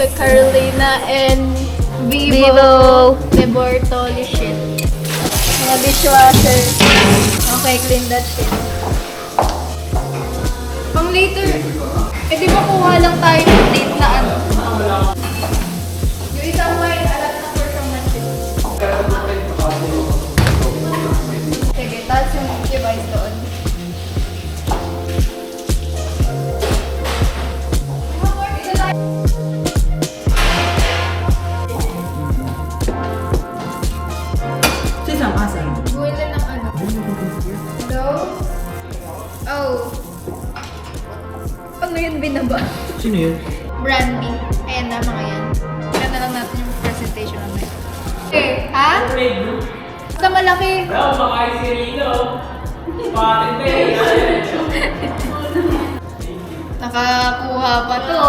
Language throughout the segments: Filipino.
to Carolina and Vivo, Vivo. de Bortoli shit. Mga dishwasher. Okay, clean that shit. Pang later, eh di ba kuha lang tayo ng plate na ano? Yung isang wine, alam na for from that shit. Sige, tapos yung device doon. Buwila ng ano? Hello? Oh. Ano yun binaba? Sino yun? Brandy. Ayan na mga yan. Kaya na lang natin yung presentation namin. Okay, ha? Basta malaki. Well, makain si Rino. Pati Nakakuha pa to.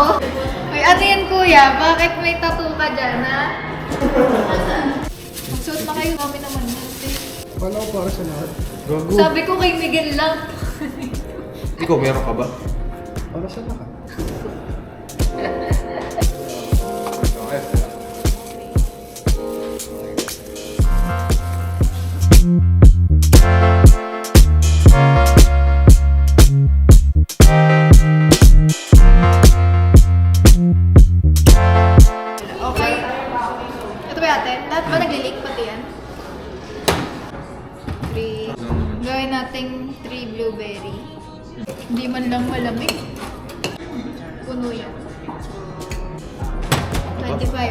Uy, ano yan kuya? Bakit may tattoo ka dyan, ha? Magsuot na kayo. Kami naman. Wala ko para sa lahat. Gago. Sabi ko kay Miguel lang. Ikaw, meron ka ba? Para sa lahat. Okay. Ito ba natin? Lahat ba naglilik pati yan? 3. Gawin nating 3 blueberry. Hindi man lang malamig. Puno yan. 25.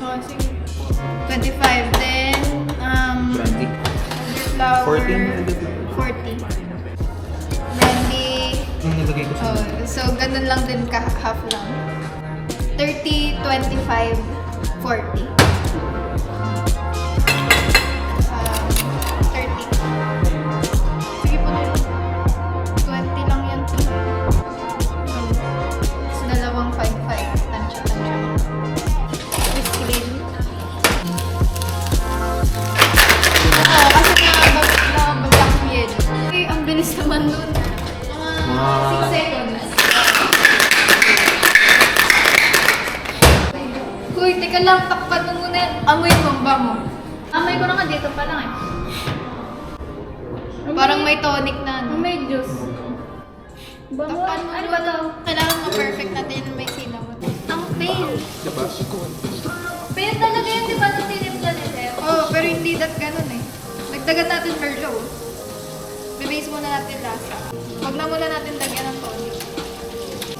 Oh, sige. 25. Then, Brandy. flour. 14. 40. Brandy. Ang nilagay ko sa... Oh, so, ganun lang din ka, half lang. 30, 25, 40. 30. Sige po na yun. 20 lang yan. Tapos dalawang 5-5. Tansya-tansya. Whisk cream. Oo, kasi nabagsak yun. Eh, ang bilis naman nun. Mga 6 seconds. Uy, teka lang, takpan mo muna yan. Amoy mo, ba mo? Amoy ko na nga dito pa lang eh. Parang may tonic na ano. May juice. Takpan mo. Ano ba to? Kailangan ma-perfect natin yung may cinnamon. Ang pale. Diba? Pale talaga yun, di ba? Nung tinimpla ni Sir? Oo, pero hindi that ganun eh. Nagdagan natin merlot. Bibase muna natin lasa. Huwag na muna natin lagyan ng tonic.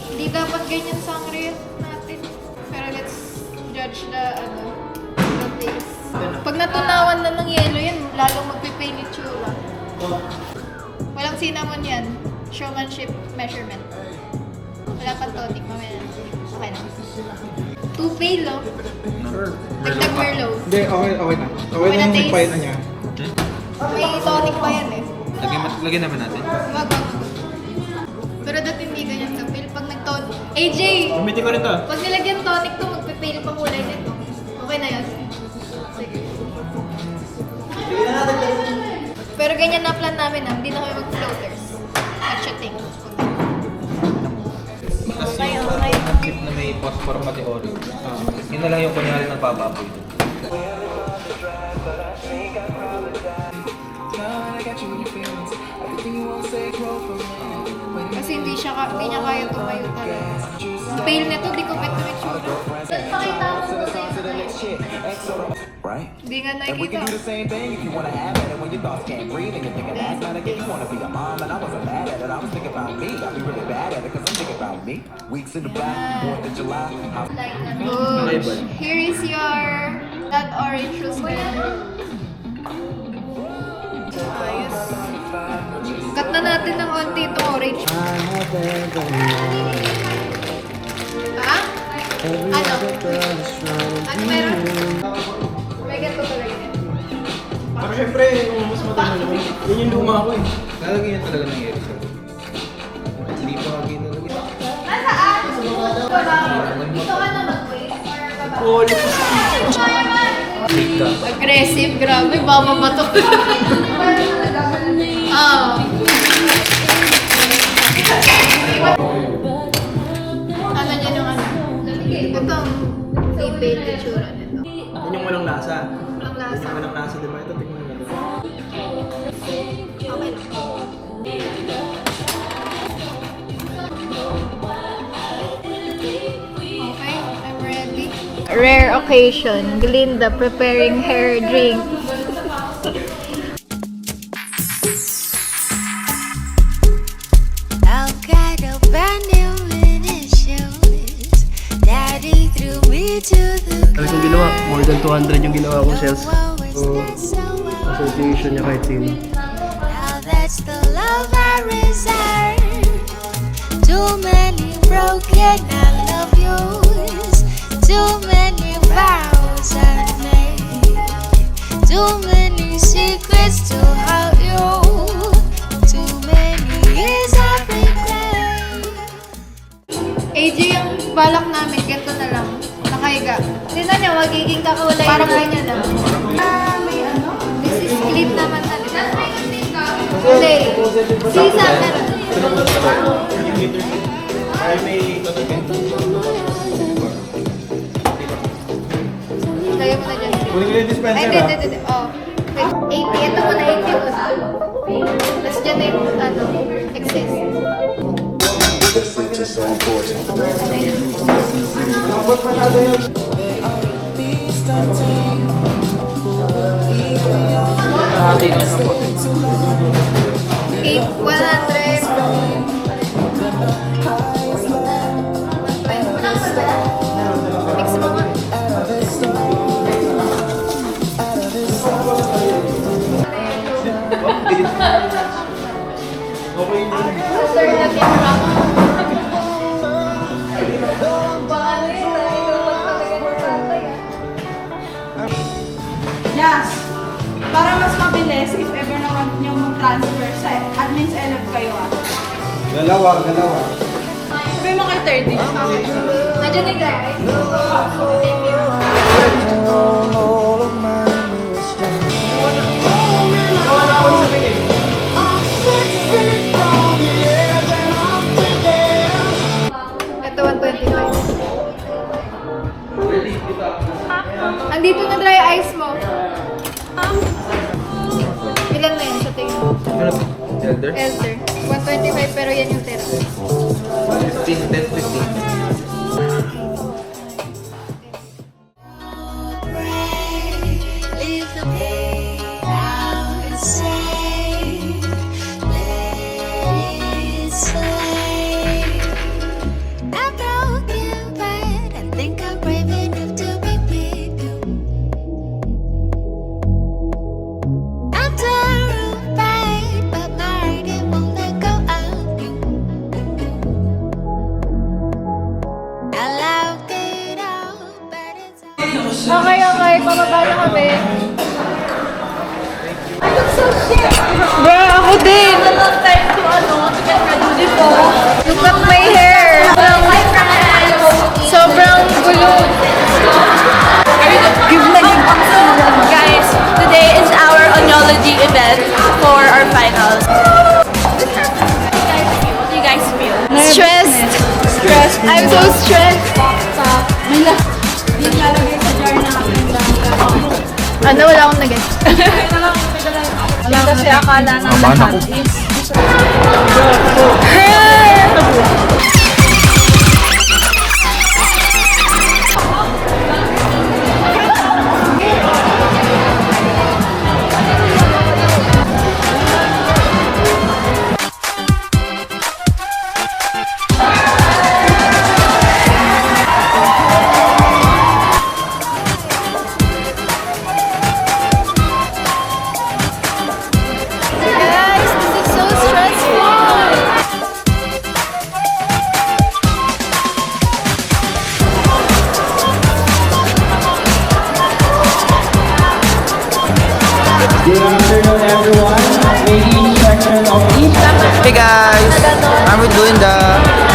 Hindi dapat ganyan sangria natin. Pero let's judge the taste. Pag natunawan na ng yelo yan, lalong magpipay ni tsura. Walang cinnamon yan. Showmanship measurement. Wala pang tonic, mamaya na. Okay na. Too pale, oh. Dagdag merlot. Hindi, okay na. Okay Okay na na yung taste? nagpay na niya. May tonic pa yan eh. Lagyan naman natin. Wag. Pero dati hindi ganyan ka pale. Pag nag-tonic... AJ! Gamitin ko rin to. Pag nilagyan tonic to, magpipale pa kulay nito. Okay na yun? Sige. Pero ganyan na plan namin ah. Hindi na kami mag-floaters. Nag-shooting. Tapos yung chip na may phosphor pati oil. Yun na lang yung kunyari ng papapoy. Kasi hindi niya kaya tumayo talaga. Ang pale nito, di ko bet na may tsura. Pakita mo ko sa Right? Hindi nga And we can nakikita. do the same thing if you wanna have it. And when your thoughts can't breathe and you're thinking last night again, you wanna be a mom. And I wasn't bad at it. I was thinking about me. I'd be really bad at it because I'm thinking about me. Weeks in the black, 4th of July. Good. Here is your that orange juice. Ayos. Cut na natin ng onti itong orange. Ha? Ano? Ano meron? May ganito talaga yan. Pero syempre, kung mas matagal naman, yun yung luma ko eh. Lalagyan yan talaga ng aerosol. Hindi pa ginalagyan. Nasaan? Ito lang. Ito ano mag-wait? Or baba? Aggressive, grabe. Baba ba to? Ano niya yung ano? Ito ang seaweed itsura nito. Yun yung walang lasa. Walang lasa. Yun yung walang lasa, di ba? Ito, tingnan mo ito. Okay lang. Okay, I'm ready. Rare occasion. Glinda preparing her drink. I've got a brand new mini shoes. Daddy threw me to the Ano yung ginawa? More than 200 yung ginawa kong sales. So, Association niya kahit sino. now that's the love I reserve. Too many broken I love yous. Too many vows I made. Too many secrets to hold you. Too many years of regret. AJ, yung balak namin, ganito na lang. Nakahiga. Tignan niya, magiging kakawalay. Parang ganyan lang. May ano? This is clip naman natin. Hindi. Sisa, meron. Ay, may... Lagay mo na dyan. Kunin ko yung dispenser, Ay, ah. hindi. Oh. Wait, 80. Ito muna 80 ko. Tapos dyan na yung, ano, excess. Eight, 100. Mix mo nga. Okay na. Sir, lagyan mo lang. Baka na yun, ikaw magpalagyan ng tatay, ah. Yes. Para mas mabilis, if ever na want nyo mag-transfer sa admin sa LF kayo Galawa. Sabi mo kay 30. Nandiyan na guys. Ito 125. Andito na dry ice mo. Ilan na yun sa tingin mo? Elder? Elder. 125 pero yan yung tera. 15, 10, 15. leave the pain outside. Let it slide. I'm broken, but I think I'm brave enough to be with you. I'm terrified, but my heart it won't let go of you. I locked it up, but it's Okay, pababa na kami. Bro, ako din! Time to to get ready po. Look at my hair! Sobrang gulo. Guys, today is our Onyology event for our finals. What do you guys feel? Stressed. I'm so stressed. Yung lalagay sa jar natin. Ano, wala akong nag-get. Kasi akala ng lahat is Guys, this is so stressful. Good afternoon, everyone. Ladies section of each. Hey guys! I'm with Glinda.